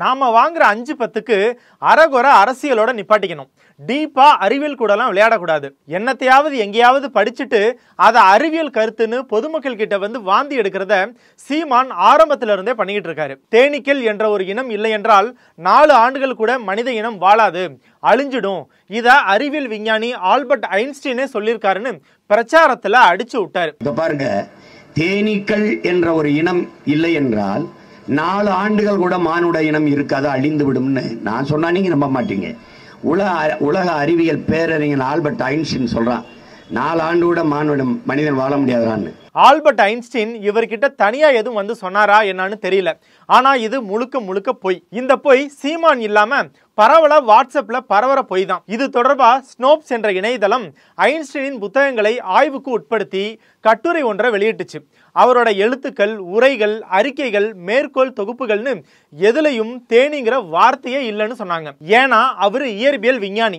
நாம வாங்குற 5-10க்கு அரகுற அரசியலோட நிப்பாட்டிக்கணும். டீப்பா அறிவியல் கூடலாம் விளையாடக்கூடாது. என்னத்தையாவது எங்கேயாவது படிச்சுட்டு அதை அறிவியல் கருத்துன்னு பொதுமக்கள் கிட்ட வந்து வாந்தி எடுக்கிறத சீமான் ஆரம்பத்துல இருந்தே பண்ணிக்கிட்டு இருக்காரு. தேனீக்கள் என்ற ஒரு இனம் இல்லை என்றால் 4 ஆண்டுகள் கூட மனித இனம் வாழாது, அழிஞ்சிடும். இத அறிவியல் விஞ்ஞானி ஆல்பர்ட் ஐன்ஸ்டீனே சொல்லியிருக்காருன்னு பிரச்சாரத்துல அடிச்சு விட்டாரு. பாருங்க, தேனீக்கள் என்ற ஒரு இனம் இல்லை என்றால் 4 ஆண்டுகள் கூட மானுட இனம் இருக்காது, அழிந்து விடும்னு நான் சொன்னா நீங்க நம்ப மாட்டீங்க. உலக அறிவியல் பேரறிஞர் ஆல்பர்ட் ஐன்ஸ்டீன் சொல்றான், 4 ஆண்டு கூட மனிதன் வாழ முடியாதான்னு. ஆல்பர்ட் ஐன்ஸ்டீன் இவர்கிட்ட தனியா எதுவும் வந்து சொன்னாரா என்னன்னு தெரியல. ஆனா இது முழுக்க முழுக்க பொய். இந்த பொய் சீமான் இல்லாம பரவலா வாட்ஸ்அப்ல பரவற பொய் தான். இது தொடர்பா ஸ்னோப்ஸ் என்ற இணையதளம் ஐன்ஸ்டீனின் புத்தகங்களை ஆய்வுக்கு உட்படுத்தி கட்டுரை ஒன்றை வெளியிட்டுச்சு. அவரோட எழுத்துக்கள், உரைகள், அறிக்கைகள், மேற்கோள் தொகுப்புகள்னு எதுலையும் தேனிங்கிற வார்த்தையே இல்லைன்னு சொன்னாங்க. ஏன்னா அவரு இயற்பியல் விஞ்ஞானி.